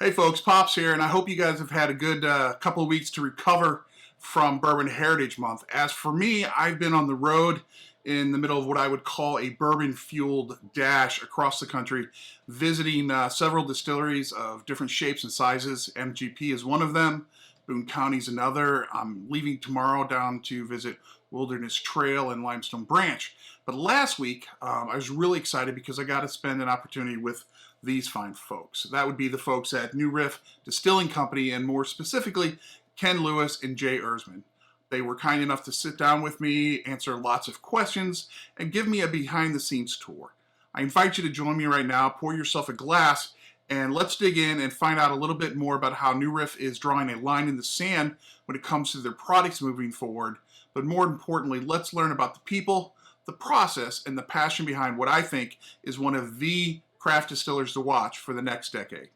Hey folks, Pops here, and I hope you guys have had a good couple of weeks to recover from Bourbon Heritage Month. As for me, I've been on the road in the middle of what I would call a bourbon-fueled dash across the country, visiting several distilleries of different shapes and sizes. MGP is one of them. Boone County is another. I'm leaving tomorrow down to visit Wilderness Trail and Limestone Branch. But last week, I was really excited because I got to spend an opportunity with these fine folks. That would be the folks at New Riff Distilling Company, and more specifically, Ken Lewis and Jay Erzman. They were kind enough to sit down with me, answer lots of questions, and give me a behind-the-scenes tour. I invite you to join me right now, pour yourself a glass, and let's dig in and find out a little bit more about how New Riff is drawing a line in the sand when it comes to their products moving forward. But more importantly, let's learn about the people, the process, and the passion behind what I think is one of the craft distillers to watch for the next decade.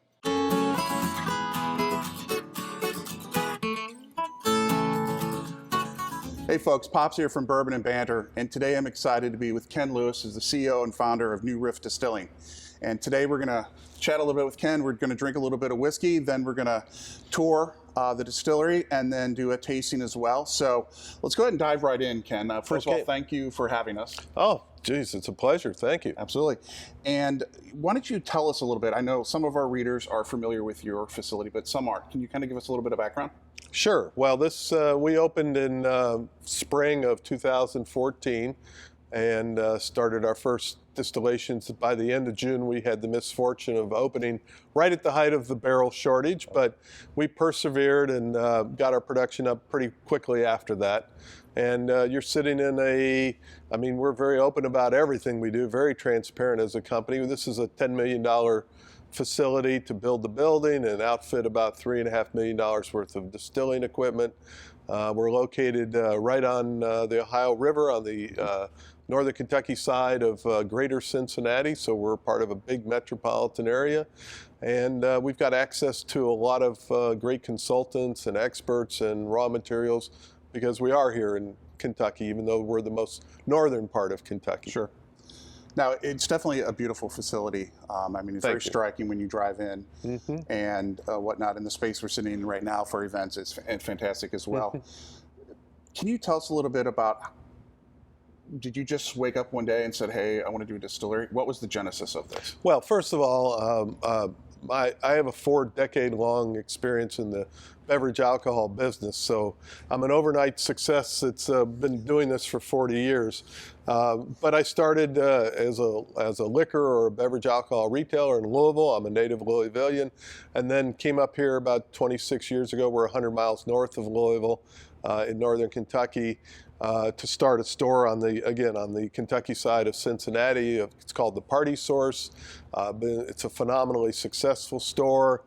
Hey folks, Pops here from Bourbon and Banter, and today I'm excited to be with Ken Lewis, who's the CEO and founder of New Riff Distilling. And today we're gonna chat a little bit with Ken, we're gonna drink a little bit of whiskey, then we're gonna tour the distillery and then do a tasting as well. So let's go ahead and dive right in, Ken. First of all, thank you for having us. Oh, geez, it's a pleasure. Thank you. Absolutely. And why don't you tell us a little bit? I know some of our readers are familiar with your facility, but some aren't. Can you kind of give us a little bit of background? Sure. Well, this we opened in spring of 2014 and started our first distillations. By the end of June, we had the misfortune of opening right at the height of the barrel shortage, but we persevered and got our production up pretty quickly after that. And you're sitting in we're very open about everything we do, very transparent as a company. This is a $10 million facility to build the building and outfit about $3.5 million worth of distilling equipment. We're located right on the Ohio River on the northern Kentucky side of greater Cincinnati, so we're part of a big metropolitan area. And we've got access to a lot of great consultants and experts and raw materials because we are here in Kentucky, even though we're the most northern part of Kentucky. Sure. Now, it's definitely a beautiful facility. It's very striking when you drive in and whatnot. And the space we're sitting in right now for events is fantastic as well. Can you tell us a little bit about, did you just wake up one day and said, hey, I want to do a distillery? What was the genesis of this? Well, first of all, I have a 4-decade-long experience in the beverage alcohol business, so I'm an overnight success that's been doing this for 40 years. But I started as a liquor or a beverage alcohol retailer in Louisville. I'm a native Louisvillian, and then came up here about 26 years ago. We're 100 miles north of Louisville in northern Kentucky to start a store on the Kentucky side of Cincinnati. It's called the Party Source. It's a phenomenally successful store.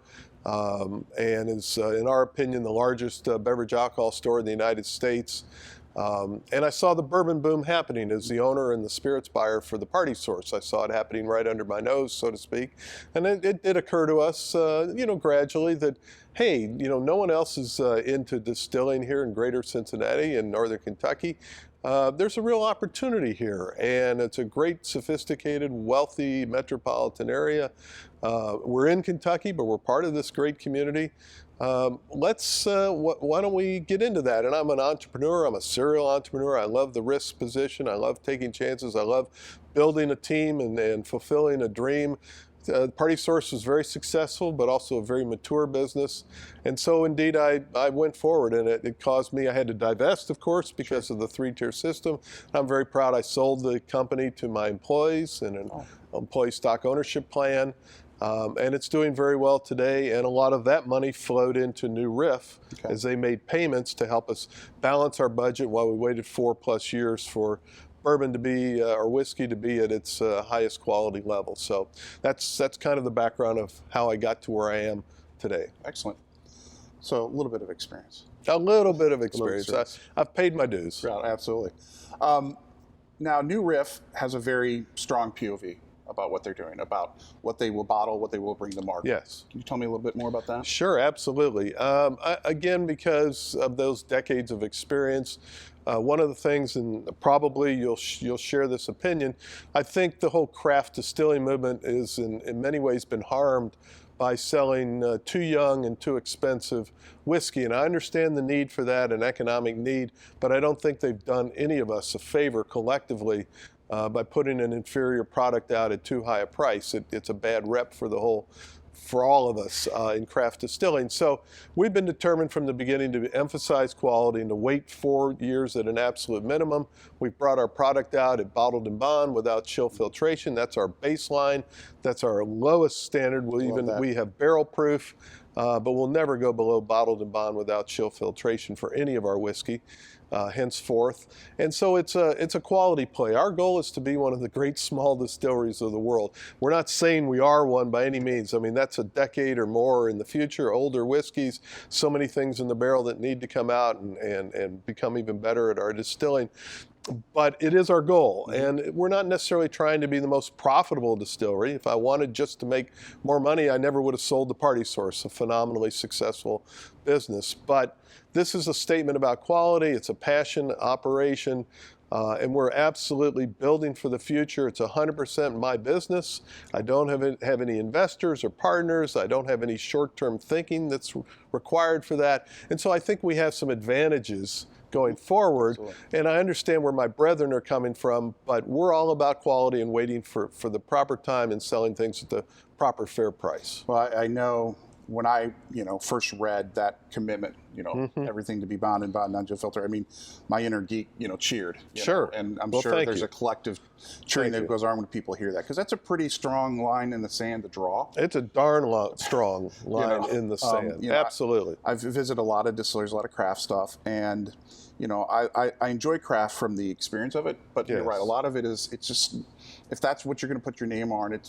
And is, in our opinion, the largest beverage alcohol store in the United States. And I saw the bourbon boom happening as the owner and the spirits buyer for the Party Source. I saw it happening right under my nose, so to speak. And it did occur to us, gradually that, hey, no one else is into distilling here in greater Cincinnati and northern Kentucky. There's a real opportunity here, and it's a great, sophisticated, wealthy metropolitan area. We're in Kentucky, but we're part of this great community. Why don't we get into that? And I'm an entrepreneur. I'm a serial entrepreneur. I love the risk position. I love taking chances. I love building a team and fulfilling a dream. Party Source was very successful, but also a very mature business. And so indeed, I went forward, and it caused me, I had to divest, of course, because of the 3-tier system. I'm very proud I sold the company to my employees in an employee stock ownership plan. And it's doing very well today, and a lot of that money flowed into New Riff as they made payments to help us balance our budget while we waited 4+ years for bourbon to be, or whiskey to be at its highest quality level. So that's kind of the background of how I got to where I am today. Excellent. So a little bit of experience. A little bit of experience. I've paid my dues. Yeah, absolutely. Now, New Riff has a very strong POV about what they're doing, about what they will bottle, what they will bring to market. Yes. Can you tell me a little bit more about that? Sure, absolutely. Again, because of those decades of experience, one of the things, and probably you'll share this opinion, I think the whole craft distilling movement is in many ways been harmed by selling too young and too expensive whiskey. And I understand the need for that, an economic need, but I don't think they've done any of us a favor collectively by putting an inferior product out at too high a price. It's a bad rep for all of us in craft distilling. So we've been determined from the beginning to emphasize quality and to wait 4 years at an absolute minimum. We've brought our product out at bottled and bond without chill filtration. That's our baseline. That's our lowest standard. We have barrel proof, but we'll never go below bottled and bond without chill filtration for any of our whiskey. Henceforth. And so it's a quality play. Our goal is to be one of the great small distilleries of the world. We're not saying we are one by any means. I mean, that's a decade or more in the future, older whiskeys, so many things in the barrel that need to come out and become even better at our distilling. But it is our goal, and we're not necessarily trying to be the most profitable distillery. If I wanted just to make more money, I never would have sold the Party Source, a phenomenally successful business. But this is a statement about quality. It's a passion operation, and we're absolutely building for the future. It's 100% my business. I don't have any investors or partners. I don't have any short-term thinking that's required for that. And so I think we have some advantages going forward. Absolutely. And I understand where my brethren are coming from, but we're all about quality and waiting for the proper time and selling things at the proper fair price. Well, I know when I, first read that commitment, everything to be bond, non-chill filter, I mean, my inner geek, cheered. Sure. And I'm sure there's a collective cheering that goes on when people hear that, because that's a pretty strong line in the sand to draw. It's a darn strong line in the sand. Absolutely. I've visited a lot of distilleries, a lot of craft stuff, and I enjoy craft from the experience of it, but you're right, a lot of it is, it's just, if that's what you're going to put your name on,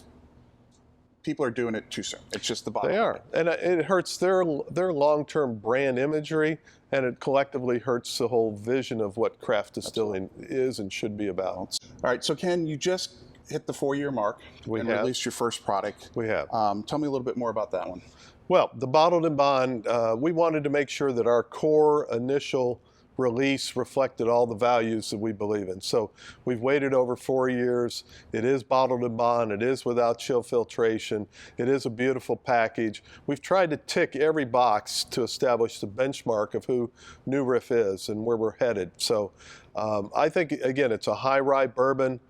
people are doing it too soon. It's just the bottom. They are, and it hurts their long-term brand imagery, and it collectively hurts the whole vision of what craft distilling is and should be about. All right, so Ken, you just hit the 4-year mark and released your first product. We have. Tell me a little bit more about that one. Well, the bottled and bond, we wanted to make sure that our core initial release reflected all the values that we believe in. So we've waited over 4 years. It is bottled and bond. It is without chill filtration. It is a beautiful package. We've tried to tick every box to establish the benchmark of who New Riff is and where we're headed. So I think, again, it's a high rye bourbon.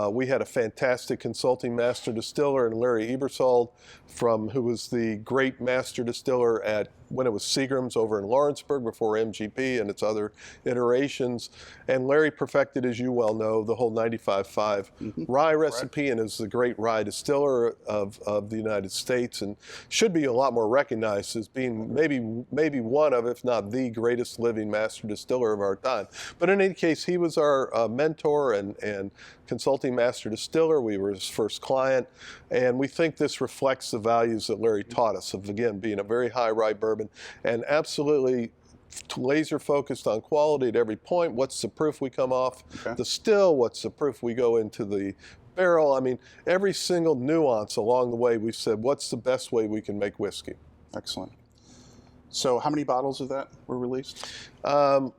We had a fantastic consulting master distiller in Larry Ebersold, who was the great master distiller when it was Seagram's over in Lawrenceburg before MGP and its other iterations. And Larry perfected, as you well know, the whole 95.5 rye recipe, and is the great rye distiller of the United States, and should be a lot more recognized as being maybe one of, if not the greatest living master distiller of our time. But in any case, he was our mentor and consulting master distiller. We were his first client, and we think this reflects the values that Larry taught us of, again, being a very high rye bourbon and absolutely laser focused on quality at every point. What's the proof we come off the still? What's the proof we go into the barrel? I mean, every single nuance along the way, we've said, what's the best way we can make whiskey? Excellent. So how many bottles of that were released?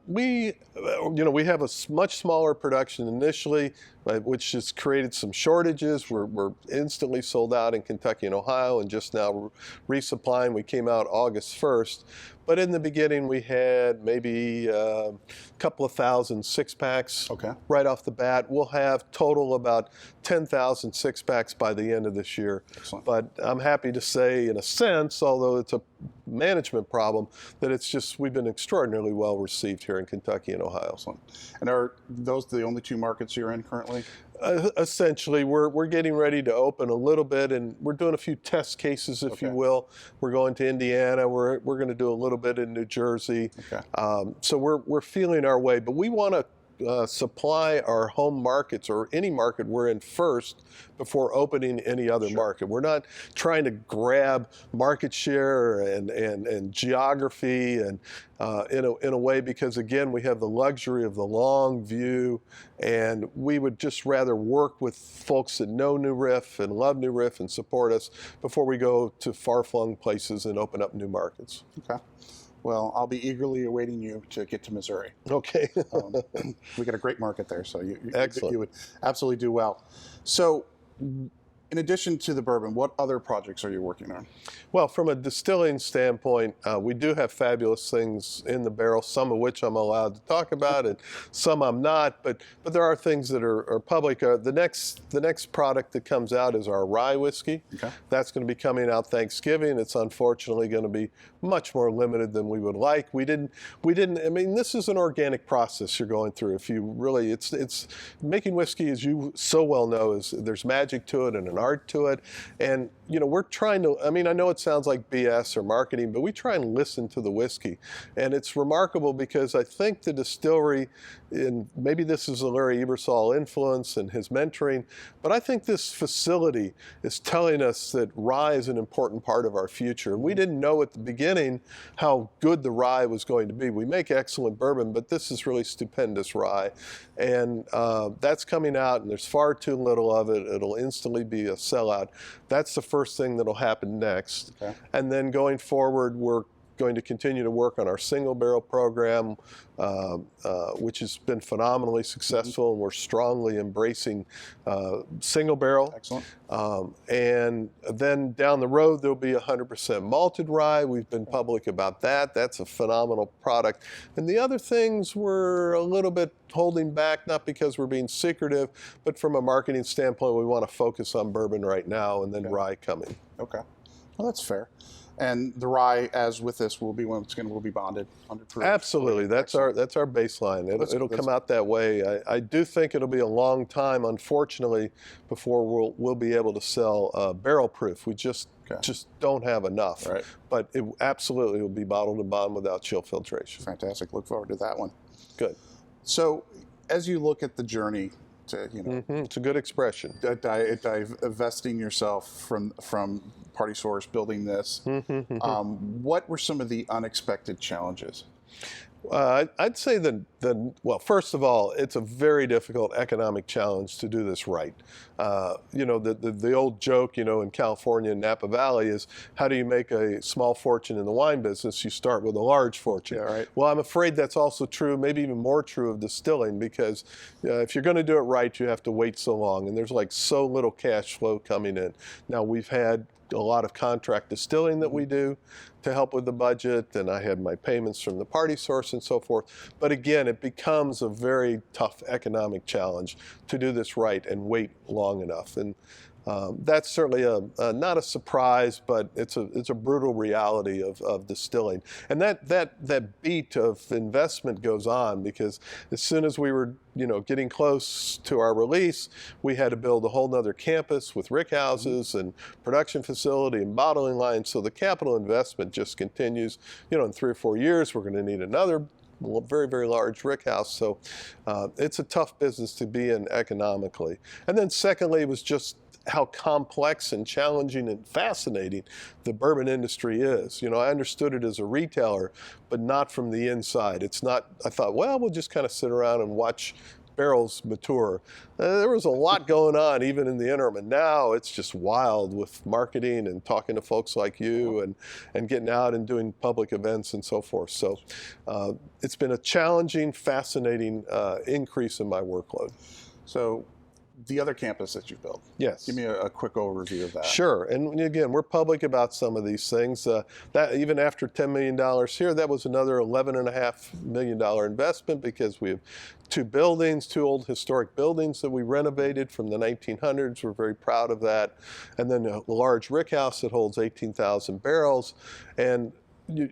We have a much smaller production initially, which has created some shortages. We're instantly sold out in Kentucky and Ohio, and just now resupplying. We came out August 1st. But in the beginning, we had maybe a couple of thousand six-packs right off the bat. We'll have total about 10,000 six-packs by the end of this year. Excellent. But I'm happy to say, in a sense, although it's a management problem, that we've been extraordinarily well received here in Kentucky and Ohio. Excellent. And are those the only two markets you're in currently? Essentially, we're getting ready to open a little bit, and we're doing a few test cases, if you will. We're going to Indiana. We're going to do a little bit in New Jersey. So we're feeling our way, but we want to supply our home markets, or any market we're in, first before opening any other market. We're not trying to grab market share and geography and in a way, because again, we have the luxury of the long view, and we would just rather work with folks that know New Riff and love New Riff and support us before we go to far-flung places and open up new markets. Okay. Well, I'll be eagerly awaiting you to get to Missouri. Okay. We got a great market there, so you Excellent. You would absolutely do well. So In addition to the bourbon, what other projects are you working on? Well, from a distilling standpoint, we do have fabulous things in the barrel, some of which I'm allowed to talk about, and some I'm not. But there are things that are public. The next product that comes out is our rye whiskey. Okay. That's going to be coming out Thanksgiving. It's unfortunately going to be much more limited than we would like. We didn't. I mean, this is an organic process you're going through. If you really, it's making whiskey, as you so well know, is there's magic to it and an art to it, and we're trying to. I mean, I know it sounds like BS or marketing, but we try and listen to the whiskey, and it's remarkable because I think the distillery, and maybe this is a Larry Ebersol influence and his mentoring, but I think this facility is telling us that rye is an important part of our future. We didn't know at the beginning how good the rye was going to be. We make excellent bourbon, but this is really stupendous rye, and that's coming out, and there's far too little of it. It'll instantly be a sellout. That's the first thing that'll happen next. Okay. And then going forward, we're going to continue to work on our single barrel program, which has been phenomenally successful, and we're strongly embracing single barrel. Excellent. And then down the road, there'll be 100% malted rye. We've been public about that. That's a phenomenal product. And the other things we're a little bit holding back, not because we're being secretive, but from a marketing standpoint, we want to focus on bourbon right now, and then rye coming. Okay. Well, that's fair. And the rye, as with this, will be when it's will be bonded under proof. Absolutely, that's our baseline. It'll come out that way. I do think it'll be a long time, unfortunately, before we'll be able to sell barrel proof. We just don't have enough. Right. But it absolutely will be bottled and bond without chill filtration. Fantastic. Look forward to that one. Good. So, as you look at the journey to it's a good expression. Divesting yourself from Party Source, building this, what were some of the unexpected challenges? I'd say well, first of all, it's a very difficult economic challenge to do this right. The old joke, in California and Napa Valley is, how do you make a small fortune in the wine business? You start with a large fortune. Yeah, right. Well, I'm afraid that's also true, maybe even more true of distilling, because if you're going to do it right, you have to wait so long, and there's like so little cash flow coming in. Now, we've had a lot of contract distilling that we do to help with the budget, and I had my payments from the Party Source and so forth. But again, it becomes a very tough economic challenge to do this right and wait long enough. And that's certainly not a surprise, but it's a brutal reality of distilling. And that beat of investment goes on, because as soon as we were getting close to our release, we had to build a whole nother campus with rick houses and production facility and bottling lines. So the capital investment just continues. In 3 or 4 years, we're going to need another very, very large rick house. So it's a tough business to be in economically. And then secondly, it was just how complex and challenging and fascinating the bourbon industry is. I understood it as a retailer, but not from the inside. It's not, I thought, well, we'll just kind of sit around and watch barrels mature. There was a lot going on even in the interim, and now it's just wild with marketing and talking to folks like you and getting out and doing public events and so forth. So it's been a challenging, fascinating increase in my workload. So the other campus that you built. Yes. Give me a quick overview of that. Sure. And again, we're public about some of these things. That even after $10 million here, that was another $11.5 million investment, because we have 2 buildings, 2 old historic buildings that we renovated from the 1900s. We're very proud of that. And then a large rick house that holds 18,000 barrels. And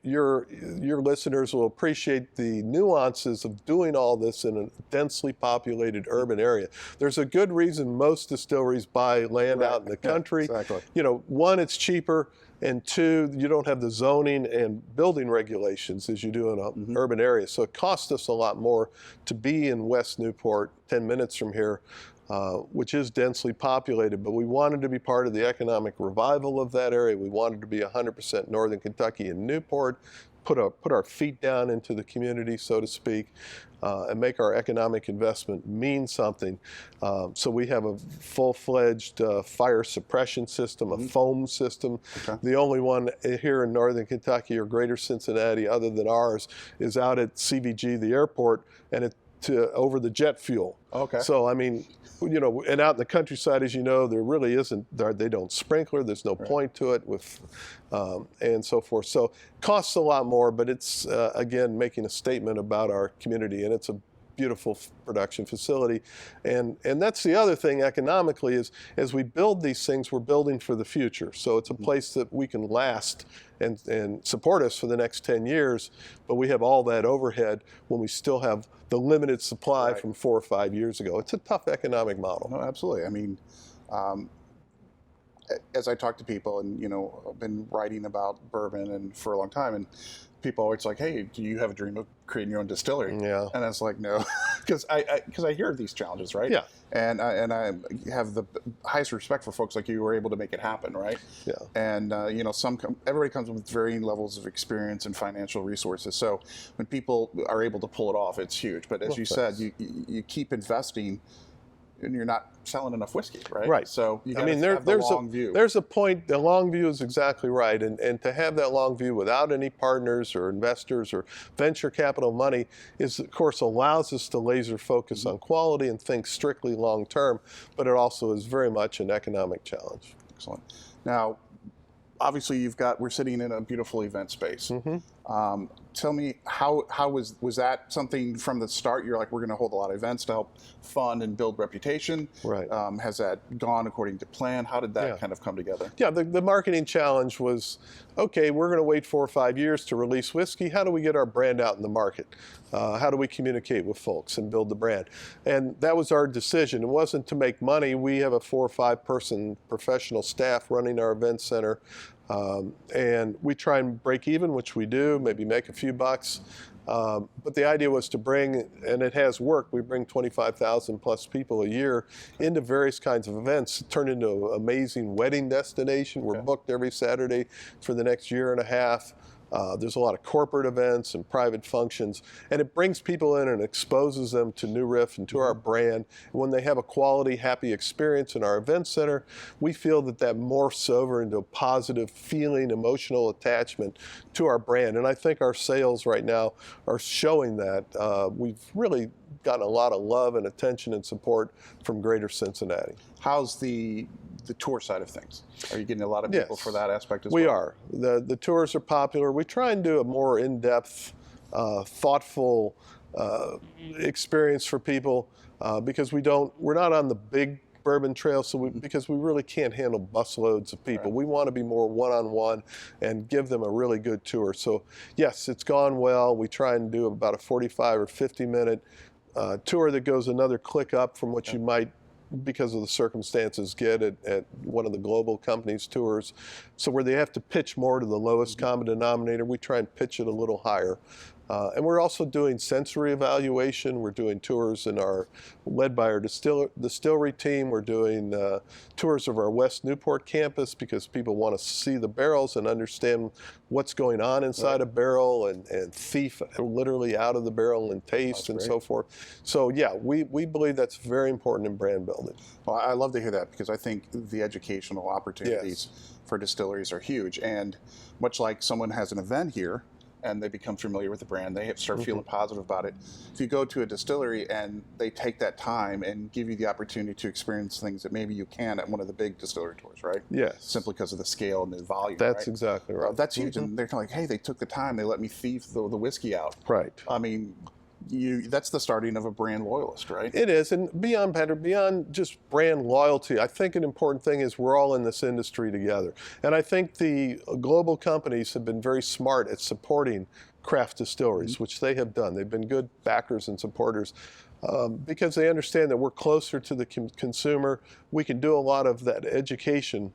your listeners will appreciate the nuances of doing all this in a densely populated urban area. There's a good reason most distilleries buy land out in the country. Yeah, exactly. 1, it's cheaper, and 2, you don't have the zoning and building regulations as you do in an urban area. So it costs us a lot more to be in West Newport, 10 minutes from here, which is densely populated, but we wanted to be part of the economic revival of that area. We wanted to be 100% Northern Kentucky and Newport, put our feet down into the community, so to speak, and make our economic investment mean something. So we have a full-fledged fire suppression system, a foam system. Okay. The only one here in Northern Kentucky or Greater Cincinnati other than ours is out at CVG, the airport, and to over the jet fuel. Okay. So I mean, you know, and out in the countryside, as you know, there really isn't. They don't sprinkler. There's no point to it with, and so forth. So it costs a lot more, but it's again making a statement about our community, and it's a beautiful production facility. And that's the other thing economically is, as we build these things, we're building for the future. So it's a place that we can last and support us for the next 10 years, but we have all that overhead when we still have the limited supply from 4 or 5 years ago. It's a tough economic model. No, absolutely. I mean, as I talk to people, and you know, I've been writing about bourbon and for a long time, and people always like, "Hey, do you have a dream of creating your own distillery?" Yeah. And it's like, no, because I hear these challenges, right? Yeah. And I have the highest respect for folks like you who are able to make it happen, right? Yeah. And you know, everybody comes with varying levels of experience and financial resources. So when people are able to pull it off, it's huge. But as you said, you keep investing, and you're not selling enough whiskey, right? Right. So you gotta have the long view. There's a point. The long view is exactly right, and to have that long view without any partners or investors or venture capital money is, of course, allows us to laser focus on quality and think strictly long term. But it also is very much an economic challenge. Excellent. Now, obviously, we're sitting in a beautiful event space. Tell me, how was that something from the start? You're like, we're going to hold a lot of events to help fund and build reputation. Right. Has that gone according to plan? How did that kind of come together? Yeah, the marketing challenge was, okay, we're going to wait 4 or 5 years to release whiskey. How do we get our brand out in the market? How do we communicate with folks and build the brand? And that was our decision. It wasn't to make money. We have a 4 or 5 person professional staff running our event center. And we try and break even, which we do, maybe make a few bucks. But the idea was to bring, and it has worked, we bring 25,000 plus people a year into various kinds of events. It turned into an amazing wedding destination. We're booked every Saturday for the next year and a half. There's a lot of corporate events and private functions, and it brings people in and exposes them to New Riff and to our brand. And when they have a quality, happy experience in our event center, we feel that morphs over into a positive feeling, emotional attachment to our brand. And I think our sales right now are showing that. We've really gotten a lot of love and attention and support from Greater Cincinnati. How's the tour side of things? Are you getting a lot of people for that aspect as well? We are. The tours are popular. We try and do a more in-depth, thoughtful experience for people because we're not on the big bourbon trail, because we really can't handle busloads of people. We want to be more one-on-one and give them a really good tour. So yes, it's gone well. We try and do about a 45 or 50-minute tour that goes another click up from what you might, because of the circumstances, get at one of the global companies' tours. So where they have to pitch more to the lowest common denominator, we try and pitch it a little higher. And we're also doing sensory evaluation. We're doing tours led by our distillery team. We're doing tours of our West Newport campus because people want to see the barrels and understand what's going on inside a barrel and thief literally out of the barrel and taste and so forth. So yeah, we believe that's very important in brand building. Well, I love to hear that because I think the educational opportunities for distilleries are huge. And much like someone has an event here, and they become familiar with the brand, they start feeling positive about it. If you go to a distillery and they take that time and give you the opportunity to experience things that maybe you can at one of the big distillery tours, right? Yes. Simply because of the scale and the volume. That's exactly right. That's huge. And they're kind of like, hey, they took the time, they let me thief the whiskey out. Right. I mean, that's the starting of a brand loyalist, right? It is, and beyond Banter, beyond just brand loyalty, I think an important thing is we're all in this industry together. And I think the global companies have been very smart at supporting craft distilleries, which they have done. They've been good backers and supporters because they understand that we're closer to the consumer. We can do a lot of that education,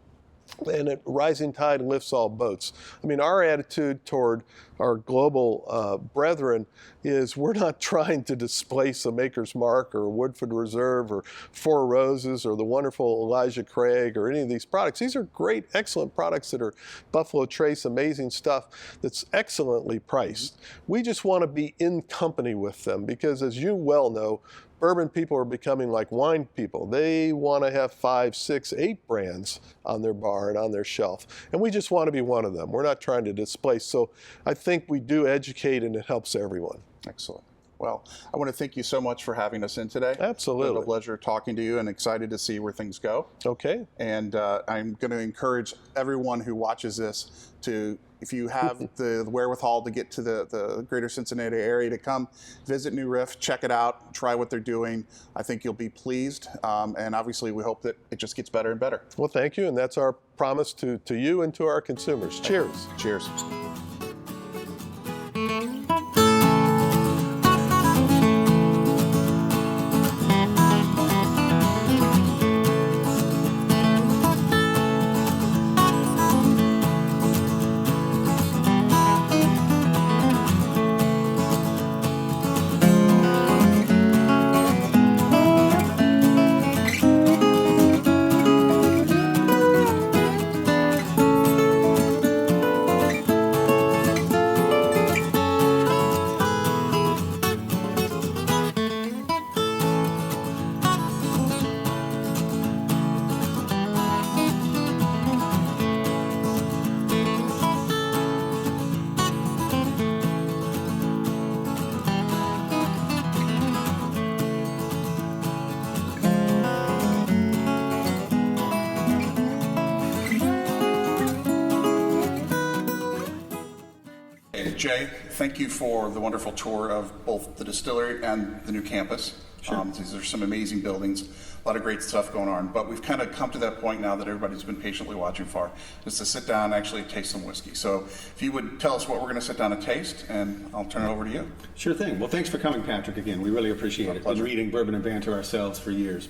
and a rising tide lifts all boats. I mean, our attitude toward our global brethren is we're not trying to displace a Maker's Mark or Woodford Reserve or Four Roses or the wonderful Elijah Craig or any of these products. These are great, excellent products that are Buffalo Trace, amazing stuff that's excellently priced. We just want to be in company with them because, as you well know, bourbon people are becoming like wine people. They want to have 5, 6, 8 brands on their bar and on their shelf. And we just want to be one of them. We're not trying to displace. So I think we do educate and it helps everyone. Excellent. Well, I want to thank you so much for having us in today. Absolutely. It's been a pleasure talking to you and excited to see where things go. Okay. And I'm going to encourage everyone who watches this to, if you have the wherewithal to get to the greater Cincinnati area, to come visit New Riff, check it out, try what they're doing. I think you'll be pleased. And obviously, we hope that it just gets better and better. Well, thank you. And that's our promise to you and to our consumers. Cheers. Cheers. Jay, thank you for the wonderful tour of both the distillery and the new campus. Sure. These are some amazing buildings, a lot of great stuff going on. But we've kind of come to that point now that everybody's been patiently watching for, is to sit down and actually taste some whiskey. So if you would tell us what we're going to sit down and taste, and I'll turn it over to you. Sure thing. Well, thanks for coming, Patrick, again. We really appreciate it. Pleasure. Been reading Bourbon and Banter ourselves for years.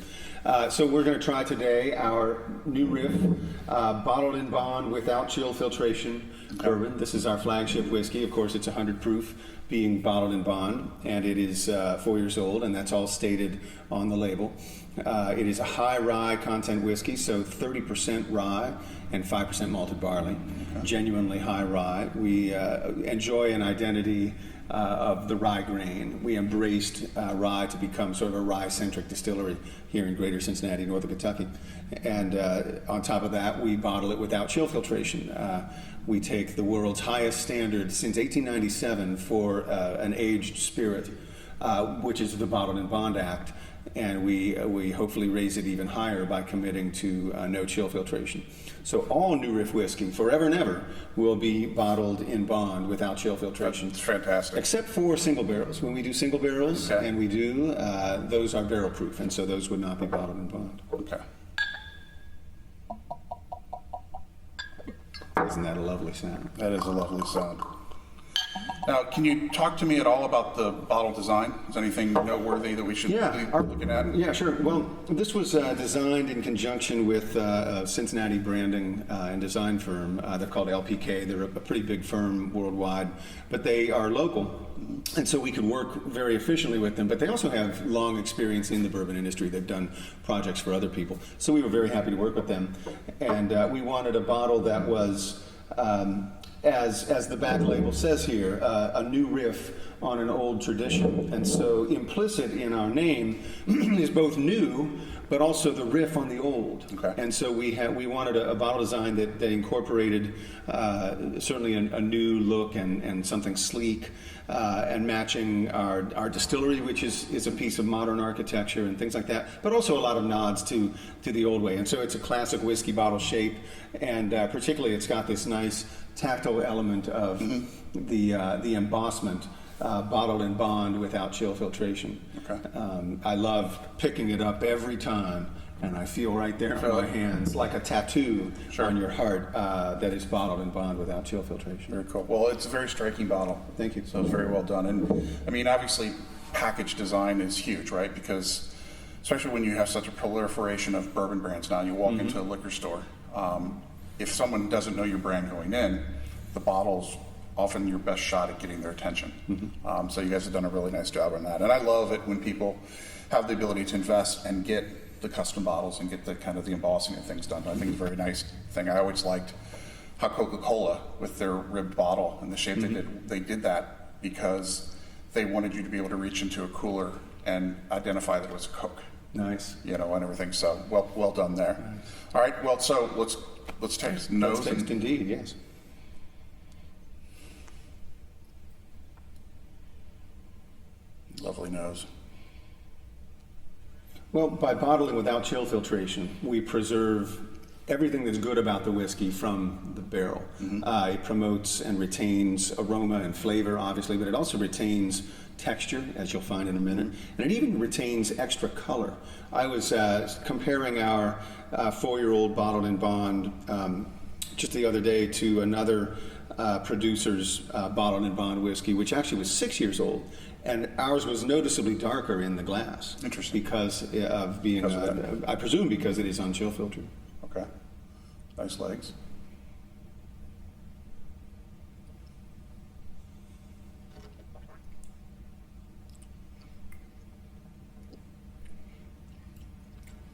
So we're going to try today our new Riff bottled in bond without chill filtration bourbon. This is our flagship whiskey. Of course, it's 100 proof, being bottled in bond, and it is 4 years old, and that's all stated on the label. It is a high rye content whiskey, so 30% rye and 5% malted barley. Okay. Genuinely high rye. We enjoy an identity of the rye grain. We embraced rye to become sort of a rye-centric distillery here in greater Cincinnati, northern Kentucky. And on top of that, we bottle it without chill filtration. We take the world's highest standard since 1897 for an aged spirit, which is the Bottled in Bond Act, and we hopefully raise it even higher by committing to no chill filtration. So all New Riff whiskey, forever and ever, will be bottled in bond without chill filtration. That's fantastic. Except for single barrels. When we do single barrels, okay, and we do, those are barrel proof, and so those would not be bottled in bond. Okay. Isn't that a lovely sound? That is a lovely sound. Now, can you talk to me at all about the bottle design? Is anything noteworthy that we should be looking at? Yeah, sure. Well, this was designed in conjunction with a Cincinnati branding and design firm. They're called LPK. They're a pretty big firm worldwide, but they are local. And so we could work very efficiently with them, but they also have long experience in the bourbon industry. They've done projects for other people. So we were very happy to work with them. And we wanted a bottle that was, as the back label says here, a new riff on an old tradition. And so implicit in our name is both new, but also the riff on the old. Okay. And so we wanted a bottle design that incorporated certainly a new look and something sleek, and matching our distillery, which is a piece of modern architecture and things like that, but also a lot of nods to the old way. And so it's a classic whiskey bottle shape, and particularly it's got this nice tactile element of the embossment, bottled in bond without chill filtration. Okay. I love picking it up every time, and I feel right there on my hands, like a tattoo on your heart, that is bottled in bond without chill filtration. Very cool. Well, it's a very striking bottle. Thank you. So it's very well done. And I mean, obviously, package design is huge, right? Because especially when you have such a proliferation of bourbon brands now, you walk into a liquor store. If someone doesn't know your brand going in, the bottle's often your best shot at getting their attention. So you guys have done a really nice job on that. And I love it when people have the ability to invest and get the custom bottles and get the kind of the embossing and things done. I think it's a very nice thing. I always liked how Coca-Cola, with their ribbed bottle and the shape they did that because they wanted you to be able to reach into a cooler and identify that it was a Coke. Nice. You know, and everything. So well done there. Nice. All right. Well, so let's taste. Let's taste indeed. Yes. Lovely nose. Well, by bottling without chill filtration, we preserve everything that's good about the whiskey from the barrel. It promotes and retains aroma and flavor, obviously, but it also retains texture, as you'll find in a minute, and it even retains extra color. I was comparing our 4-year-old bottled in bond just the other day to another producer's bottled in bond whiskey, which actually was 6 years old. And ours was noticeably darker in the glass. Interesting. Because of being, I presume because it is unchill filtered. Okay. Nice legs.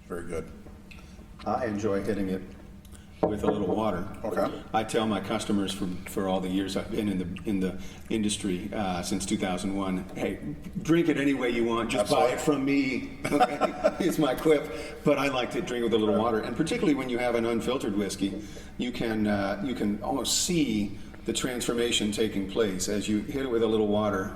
Very good. I enjoy hitting it with a little water. Okay. I tell my customers for all the years I've been in the industry since 2001, hey, drink it any way you want, just buy it from me. Okay? It's my quip. But I like to drink with a little water, and particularly when you have an unfiltered whiskey, you can almost see the transformation taking place as you hit it with a little water.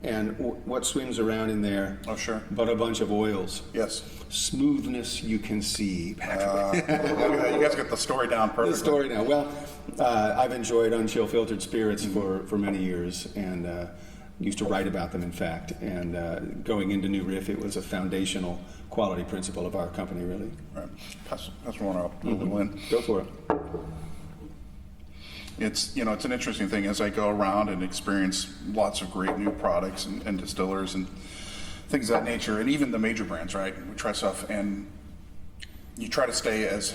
And what swims around in there? Oh, sure. But a bunch of oils. Yes. Smoothness you can see, Patrick. You guys got the story down perfectly. The story now. Well, I've enjoyed unchill filtered spirits for many years, and used to write about them, in fact. And going into New Riff, it was a foundational quality principle of our company, really. Right. Pass one up. Lynn. Go for it. It's it's an interesting thing as I go around and experience lots of great new products and distillers and things of that nature, and even the major brands, right? We try stuff, and you try to stay as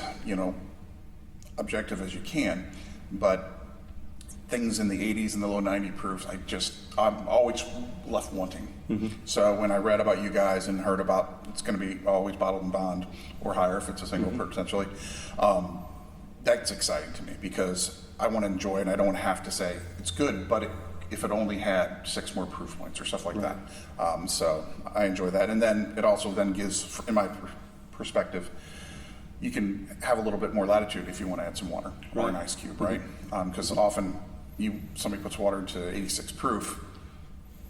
objective as you can, but things in the 80s and the low 90 proofs, I'm always left wanting. So when I read about you guys and heard about it's going to be always bottled in bond or higher if it's a single potentially, that's exciting to me because I want to enjoy it, and I don't have to say it's good, but if it only had 6 more proof points or stuff like that. So I enjoy that. And then it also then gives, in my perspective, you can have a little bit more latitude if you want to add some water or an ice cube, right? Because often somebody puts water into 86 proof,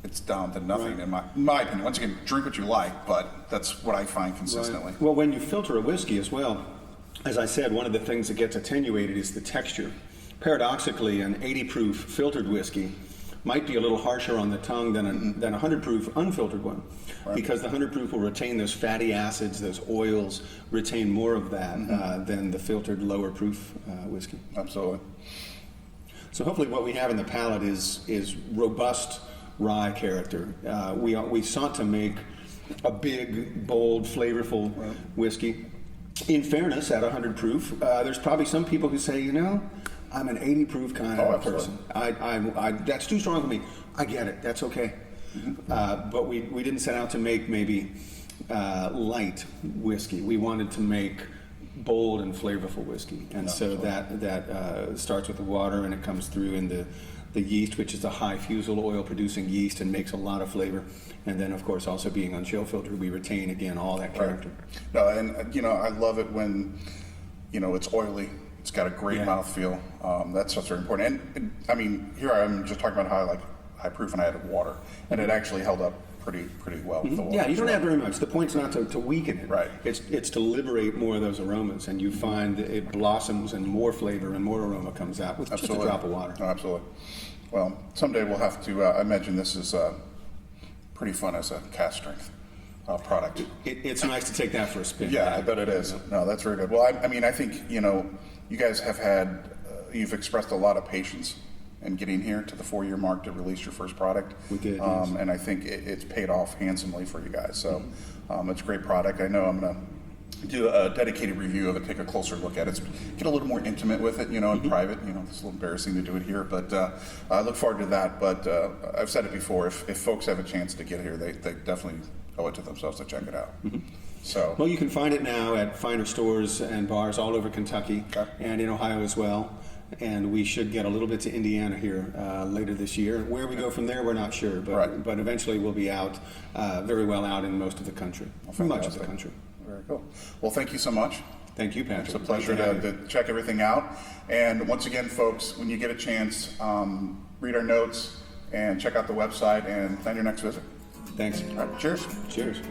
it's down to nothing in my opinion. Once again, drink what you like, but that's what I find consistently. Well, when you filter a whiskey as well, as I said, one of the things that gets attenuated is the texture. Paradoxically, an 80 proof filtered whiskey might be a little harsher on the tongue than a 100 proof unfiltered one, because the 100 proof will retain those fatty acids, those oils, retain more of that than the filtered lower proof whiskey. Absolutely. So hopefully what we have in the palate is robust rye character. We sought to make a big, bold, flavorful whiskey. In fairness, at 100 proof, there's probably some people who say, I'm an 80 proof kind of person. I that's too strong for me. I get it. That's okay. But we didn't set out to make maybe light whiskey. We wanted to make bold and flavorful whiskey, and so that starts with the water, and it comes through in the yeast, which is a high fusel oil producing yeast, and makes a lot of flavor. And then, of course, also being unchill filtered, we retain again all that character. No, and I love it when it's oily. It's got a great mouthfeel. That's what's very important. And I mean, here I am just talking about how I like high proof, and I added water, and it actually held up pretty well with the water. Yeah, you don't add very much. The point's not to weaken it. Right. It's to liberate more of those aromas, and you find that it blossoms and more flavor and more aroma comes out with just a drop of water. Oh, absolutely. Well, someday we'll have to. I imagine this is pretty fun as a cast strength product. It's nice to take that for a spin. Yeah, I bet it is. No, that's very good. Well, I mean, I think you guys have had. You've expressed a lot of patience in getting here to the 4-year mark to release your first product. We did, yes. And I think it's paid off handsomely for you guys. So it's a great product. I know I'm going to do a dedicated review of it, take a closer look at it, get a little more intimate with it, in private. It's a little embarrassing to do it here, but I look forward to that. But I've said it before, if folks have a chance to get here, they definitely owe it to themselves to check it out. So, well, you can find it now at finer stores and bars all over Kentucky and in Ohio as well. And we should get a little bit to Indiana here later this year. Where we go from there, we're not sure, but eventually we'll be out, very well out in most of the country, much of the country. Very cool. Well, thank you so much. Thank you, Patrick. It's a pleasure to check everything out. And once again, folks, when you get a chance, read our notes and check out the website and plan your next visit. Thanks. All right, cheers. Cheers.